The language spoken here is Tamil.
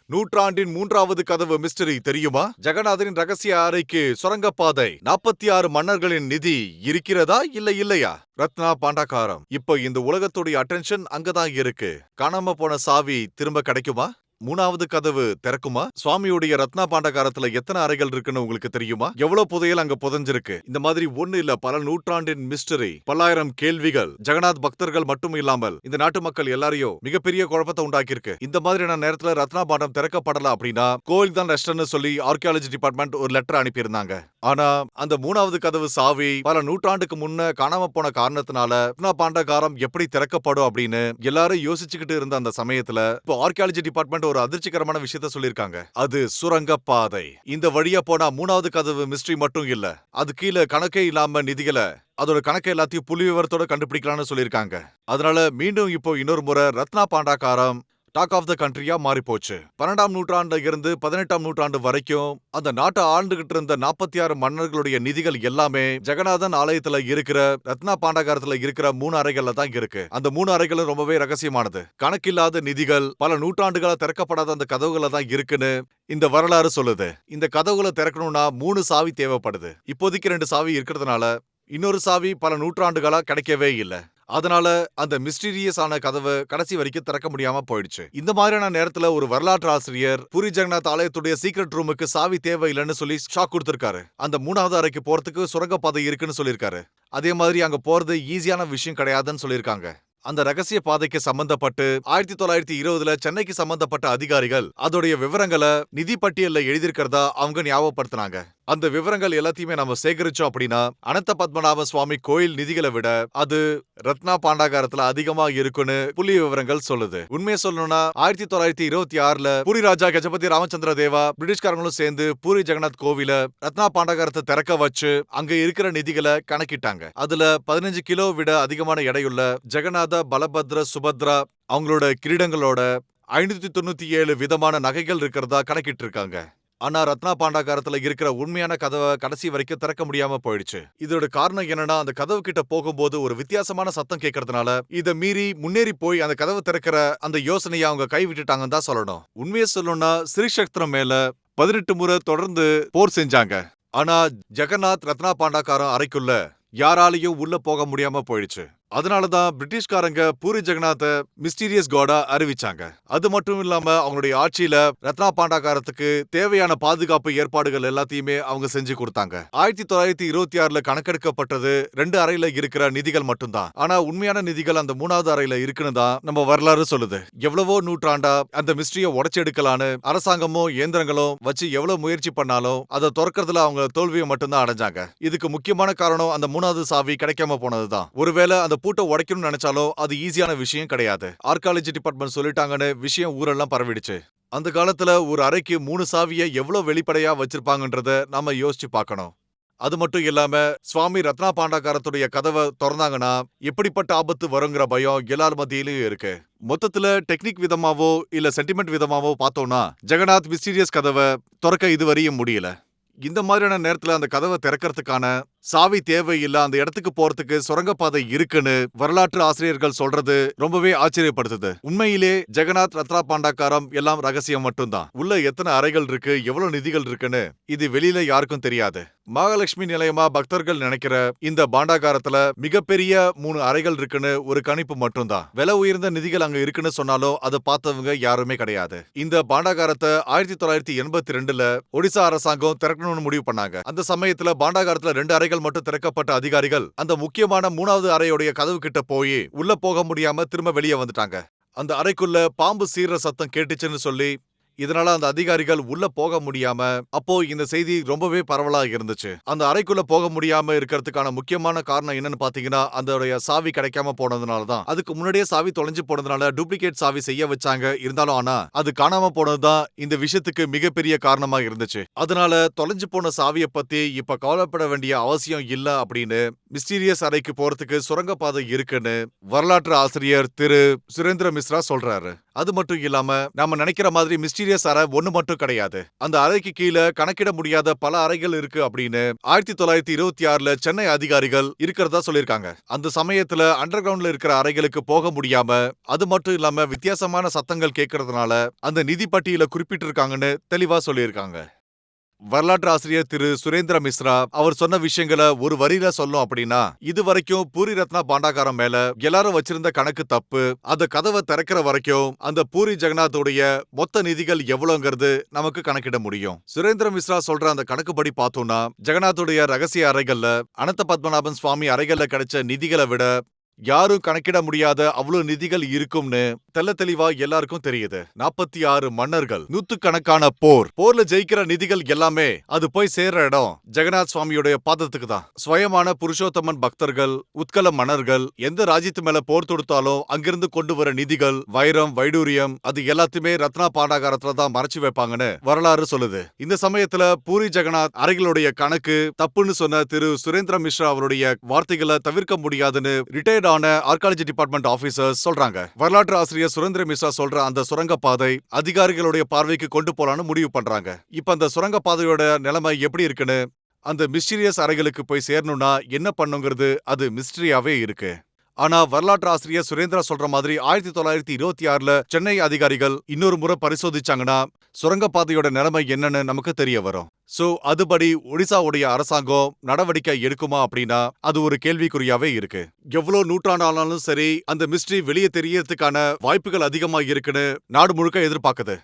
நூற்றாண்டின் 3வது கதவு மிஸ்டரி தெரியுமா? ஜெகநாதரின் ரகசிய அறைக்கு சுரங்கப்பாதை 46 மன்னர்களின் நிதி இருக்கிறதா இல்லையா? ரத்னா பாண்டகாரம். இப்போ இந்த உலகத்துடைய அட்டென்ஷன் அங்கதான் இருக்கு. காணாம போன சாவி திரும்ப கிடைக்குமா? 3வது கதவு திறக்குமா? சுவாமியுடைய ரத்னா பாண்டகாரத்துல எத்தனை அறைகள் இருக்குன்னு உங்களுக்கு தெரியுமா? எவ்வளவு புதையல் அங்க புதைஞ்சிருக்கு? இந்த மாதிரி ஒண்ணு இல்ல, பல நூற்றாண்டின் மிஸ்டரி, பல்லாயிரம் கேள்விகள் ஜெகநாத் பக்தர்கள் மட்டும் இல்லாமல் இந்த நாட்டு மக்கள் எல்லாரையும் மிகப்பெரிய குழப்பத்தை உண்டாக்கியிருக்கு. இந்த மாதிரியான நேரத்துல ரத்னா பாண்டம் திறக்கப்படல அப்படின்னா கோயில் தான் ரெஸ்ட்னு சொல்லி ஆர்கியாலஜி டிபார்ட்மெண்ட் ஒரு லெட்டர் அனுப்பியிருந்தாங்க. ஆனா அந்த 3வது கதவு சாவி பல நூற்றாண்டுக்கு முன்ன காணாம போன காரணத்தினால ரத்னா பாண்டகாரம் எப்படி திறக்கப்படும் அப்படின்னு எல்லாரும் யோசிச்சுக்கிட்டு இருந்த அந்த சமயத்துல இப்போ ஆர்கியாலஜி டிபார்ட்மெண்ட் ஒரு அதிர்ச்சிகரமான விஷயத்த சொல்லிருக்காங்க. அது சுரங்கப்பாதை. இந்த வழியா போனா 3வது கதவு மிஸ்டரி மட்டும் இல்ல, அது கீழே கணக்கே இல்லாம நிதிகளை அதோட கணக்கு எல்லாத்தையும் புள்ளி விவரத்தோட கண்டுபிடிக்கலாம்னு சொல்லிருக்காங்க. அதனால மீண்டும் இப்போ இன்னொரு முறை ரத்னா பாண்டகாரம் டாக் ஆஃப் த கண்ட்ரியா மாறி போச்சு. 12ஆம் நூற்றாண்டுல இருந்து 18ஆம் நூற்றாண்டு வரைக்கும் அந்த நாட்டை ஆண்டுகிட்டு இருந்த 46 மன்னர்களுடைய நிதிகள் எல்லாமே ஜெகநாதன் ஆலயத்துல இருக்கிற ரத்னா பாண்டகாரத்துல இருக்கிற 3 அறைகள்ல தான் இருக்கு. அந்த 3 அறைகளும் ரொம்பவே ரகசியமானது. கணக்கில்லாத நிதிகள் பல நூற்றாண்டுகளா திறக்கப்படாத அந்த கதவுகள தான் இருக்குன்னு இந்த வரலாறு சொல்லுது. இந்த கதவுகளை திறக்கணும்னா 3 சாவி தேவைப்படுது. இப்போதைக்கு 2 சாவி இருக்கிறதுனால இன்னொரு சாவி பல நூற்றாண்டுகளா கிடைக்கவே இல்ல. அதனால அந்த மிஸ்டீரியஸ் ஆன கதவை கடைசி வரைக்கும் திறக்க முடியாம போயிடுச்சு. இந்த மாதிரியான நேரத்துல ஒரு வரலாற்று ஆசிரியர் பூரி ஜெகநாத் ஆலயத்துடைய சீக்ரெட் ரூமுக்கு சாவி தேவையில்லைன்னு சொல்லி ஷாக் கொடுத்திருக்காரு. அந்த 3வது அறைக்கு போறதுக்கு சுரங்கப்பாதை இருக்குன்னு சொல்லியிருக்காரு. அதே மாதிரி அங்க போறது ஈஸியான விஷயம் கிடையாதுன்னு சொல்லியிருக்காங்க. அந்த ரகசிய பாதைக்கு சம்பந்தப்பட்டு 1920ல சென்னைக்கு சம்பந்தப்பட்ட அதிகாரிகள் அதோடைய விவரங்களை நிதி பட்டியல்ல எழுதியிருக்கிறதா அவங்க ஞாபகப்படுத்தினாங்க. அந்த விவரங்கள் எல்லாத்தையுமே நம்ம சேகரிச்சோம் அப்படின்னா அனந்த பத்மநாப சுவாமி கோயில் நிதிகளை விட அது ரத்னா பாண்டகாரத்துல அதிகமா இருக்குன்னு புள்ளி விவரங்கள் சொல்லுது. உண்மையை சொல்லணும்னா 1926ல பூரி ராஜா கஜபதி ராமச்சந்திர தேவா பிரிட்டிஷ்காரங்களும் சேர்ந்து பூரி ஜெகநாத் கோவில ரத்னா பாண்டகாரத்தை திறக்க வச்சு அங்க இருக்கிற நிதிகளை கணக்கிட்டாங்க. அதுல 15 கிலோ விட அதிகமான எடையுள்ள ஜெகநாத பலபத்ர சுபத்ரா அவங்களோட கிரீடங்களோட 597 விதமான நகைகள் இருக்கிறதா கணக்கிட்டு இருக்காங்க. ஆனா ரத்னா பாண்டகாரத்துல இருக்கிற உண்மையான கதவை கடைசி வரைக்கும் திறக்க முடியாம போயிடுச்சு. இதோட காரணம் என்னன்னா அந்த கதவு கிட்ட போகும்போது ஒரு வித்தியாசமான சத்தம் கேட்கறதுனால இத மீறி முன்னேறி போய் அந்த கதவை திறக்கிற அந்த யோசனையை அவங்க கைவிட்டுட்டாங்கன்னு தான் சொல்லணும். உண்மையை சொல்லணும்னா ஸ்ரீசக்திரம் மேல 18 முறை தொடர்ந்து போர் செஞ்சாங்க. ஆனா ஜெகநாத் ரத்னா பாண்டகாரம் அறைக்குள்ள யாராலையும் உள்ள போக முடியாம போயிடுச்சு. அதனாலதான் பிரிட்டிஷ்காரங்க பூரி ஜெகநாத மிஸ்டீரியஸ் காடா அறிவிச்சாங்க. அது மட்டும் இல்லாம அவங்களுடைய ஆட்சியில ரத்னா பாண்டகாரத்துக்கு தேவையான பாதுகாப்பு ஏற்பாடுகள் எல்லாத்தையுமே அவங்க செஞ்சு கொடுத்தாங்க. 1926ல கணக்கெடுக்கப்பட்டது 2 அறையில இருக்கிற நிதிகள் மட்டும்தான். ஆனா உண்மையான நிதிகள் அந்த 3வது அறையில இருக்குன்னு தான் நம்ம வரலாறு சொல்லுது. எவ்வளவோ நூற்றாண்டா அந்த மிஸ்டரிய உடைச்செடுக்கலான்னு அரசாங்கமும் இயந்திரங்களும் வச்சு எவ்வளவு முயற்சி பண்ணாலும் அதை திறக்கிறதுல அவங்க தோல்வியை மட்டும்தான் அடைஞ்சாங்க. இதுக்கு முக்கியமான காரணம் அந்த 3வது சாவி கிடைக்காம போனதுதான். ஒருவேளை அந்த பூட்டை உடைக்கணும்னு நினைச்சாலும் அது ஈஸியான விஷயம் கிடையாது. ஆர்கியாலஜி டிபார்ட்மெண்ட் சொல்லிட்டாங்கன்னு விஷயம் ஊரெல்லாம் பரவிடுச்சு. அந்த காலத்துல ஒரு அறைக்கு 3 சாவியை எவ்வளவு வெளிப்படையா வச்சிருப்பாங்கன்றத நாம யோசிச்சு பார்க்கணும். அது மட்டும் இல்லாம சுவாமி ரத்னா பாண்டகாரத்துடைய கதவை திறந்தாங்கன்னா எப்படிப்பட்ட ஆபத்து வருங்கிற பயம் எல்லார் மத்தியிலும் இருக்கு. மொத்தத்துல டெக்னிக் விதமாவோ இல்ல சென்டிமெண்ட் விதமாவோ பார்த்தோம்னா ஜெகநாத் மிஸ்டீரியஸ் கதவை திறக்க இதுவரையும் முடியல. இந்த மாதிரியான நேரத்துல அந்த கதவை திறக்கிறதுக்கான சாவி தேவையில்லை, அந்த இடத்துக்கு போறதுக்கு சுரங்கப்பாதை இருக்குன்னு வரலாற்று ஆசிரியர்கள் சொல்றது ரொம்பவே ஆச்சரியப்படுத்துது. உண்மையிலே ஜெகநாத் ரத்னா பாண்டகாரம் எல்லாம் ரகசியம் மட்டும்தான். உள்ள எத்தனை அறைகள் இருக்கு, எவ்வளவு நிதிகள் இருக்குன்னு இது வெளியில யாருக்கும் தெரியாது. மகாலட்சுமி நிலையமா பக்தர்கள் நினைக்கிற இந்த பாண்டகாரத்துல மிகப்பெரிய 3 அறைகள் இருக்குன்னு ஒரு கணிப்பு மட்டும்தான். விலை உயர்ந்த நிதிகள் அங்க இருக்குன்னு சொன்னாலும் அதை பார்த்தவங்க யாருமே கிடையாது. இந்த பாண்டகாரத்தை 1982ல ஒடிசா அரசாங்கம் திறக்கணும்னு முடிவு பண்ணாங்க. அந்த சமயத்துல பாண்டகாரத்துல 2 அறைகள் மட்டும் திறக்கப்பட்ட அதிகாரிகள் அந்த முக்கியமான 3வது அறையுடைய கதவு கிட்ட போய் உள்ள போக முடியாம திரும்ப வெளியே வந்துட்டாங்க. அந்த அறைக்குள்ள பாம்பு சீற சத்தம் கேட்டுச்சுன்னு சொல்லி இதனால அந்த அதிகாரிகள் உள்ள போக முடியாம, அப்போ இந்த செய்தி ரொம்பவே பரவலா இருந்துச்சு. அந்த அறைக்குள்ள போக முடியாம இருக்கிறதுக்கான முக்கியமான காரணம் என்னன்னு பாத்தீங்கன்னா அதோடைய சாவி கிடைக்காம போனதுனாலதான். அதுக்கு முன்னாடியே சாவி தொலைஞ்சு போனதுனால டூப்ளிகேட் சாவி செய்ய வச்சாங்க. இருந்தாலும் ஆனா அது காணாம போனதுதான் இந்த விஷயத்துக்கு மிகப்பெரிய காரணமா இருந்துச்சு. அதனால தொலைஞ்சு போன சாவியை பத்தி இப்ப கவலைப்பட வேண்டிய அவசியம் இல்ல அப்படின்னு மிஸ்டீரியஸ் அறைக்கு போறதுக்கு சுரங்கப்பாதை இருக்குன்னு வரலாற்று ஆசிரியர் திரு சுரேந்திர மிஸ்ரா சொல்றாரு. அது மட்டும் இல்லாம நாம நினைக்கிற மாதிரி மிஸ்டீரியஸ் அறை ஒண்ணு மட்டும் கிடையாது. அந்த அறைக்கு கீழே கணக்கிட முடியாத பல அறைகள் இருக்கு அப்படின்னு 1926ல சென்னை அதிகாரிகள் இருக்கிறதா சொல்லிருக்காங்க. அந்த சமயத்துல அண்டர் கிரவுண்ட்ல இருக்கிற அறைகளுக்கு போக முடியாம, அது மட்டும் இல்லாம வித்தியாசமான சத்தங்கள் கேட்கறதுனால அந்த நிதி பட்டியல குறிப்பிட்டிருக்காங்கன்னு தெளிவா சொல்லியிருக்காங்க. வரலாற்று ஆசிரியர் திரு சுரேந்திர மிஸ்ரா அவர் சொன்ன விஷயங்களை ஒரு வரியில சொல்லும் அப்படின்னா, இதுவரைக்கும் பூரி ரத்னா பாண்டாகாரம் மேல எல்லாரும் வச்சிருந்த கணக்கு தப்பு. அந்த கதவை திறக்கிற வரைக்கும் அந்த பூரி ஜெகநாத்தோடைய மொத்த நிதிகள் எவ்வளவுங்கிறது நமக்கு கணக்கிட முடியும். சுரேந்திர மிஸ்ரா சொல்ற அந்த கணக்குப்படி பார்த்தோம்னா, ஜெகநாத்துடைய ரகசிய அறைகள்ல அனந்த பத்மநாபன் சுவாமி அறைகள்ல கிடைச்ச நிதிகளை விட யாரும் கணக்கிட முடியாத அவ்வளவு நிதிகள் இருக்கும்னு தெள்ள தெளிவா எல்லாருக்கும் தெரியுது. 46 மன்னர்கள், நூத்துக்கணக்கான போர்ல ஜெயிக்கிற நிதிகள் எல்லாமே அது போய் சேர்ற இடம் ஜெகநாத் சுவாமியுடைய பாதத்துக்கு தான். ஸ்வயமான புருஷோத்தமன் பக்தர்கள், உத்கல மன்னர்கள் எந்த ராஜ்யத்து மேல போர் தொடுத்தாலும் அங்கிருந்து கொண்டு வர நிதிகள், வைரம், வைடூரியம் அது எல்லாத்தையுமே ரத்னா பாண்டாகாரத்துல தான் மறைச்சு வைப்பாங்கன்னு வரலாறு சொல்லுது. இந்த சமயத்துல பூரி ஜெகநாத் அறைகளுடைய கணக்கு தப்புன்னு சொன்ன திரு சுரேந்திர மிஸ்ரா அவருடைய வார்த்தைகளை தவிர்க்க முடியாதுன்னு ரிட்டையர்ட் ஆன ஆர்காலஜி டிபார்ட்மெண்ட் ஆபீசர்ஸ் சொல்றாங்க. வரலாற்று ஆசிரியர் சுரேந்திர மிஸ்ரா சொல்ற அந்த சுரங்கப்பாதை அதிகாரிகளுடைய பார்வைக்கு கொண்டு போலான்னு முடிவு பண்றாங்க. இப்ப அந்த சுரங்கப்பாதையோட நிலைமை எப்படி இருக்குன்னு, அந்த மிஸ்டீரியஸ் அறைகளுக்கு போய் சேரணும்னா என்ன பண்ணுங்கிறது அது மிஸ்டரியாவே இருக்கு. ஆனா வரலாற்று ஆசிரியர் சுரேந்திரா சொல்ற மாதிரி 1926ல சென்னை அதிகாரிகள் இன்னொரு முறை பரிசோதிச்சாங்கன்னா சுரங்கப்பாதையோட நிலைமை என்னன்னு நமக்கு தெரிய வரும். சோ அதுபடி ஒடிசாவுடைய அரசாங்கம் நடவடிக்கை எடுக்குமா அப்படின்னா அது ஒரு கேள்விக்குறியாவே இருக்கு. எவ்வளவு நூற்றாண்டு ஆனாலும் சரி அந்த மிஸ்டரி வெளியே தெரியறதுக்கான வாய்ப்புகள் அதிகமா இருக்குன்னு நாடு முழுக்க எதிர்பார்க்குது.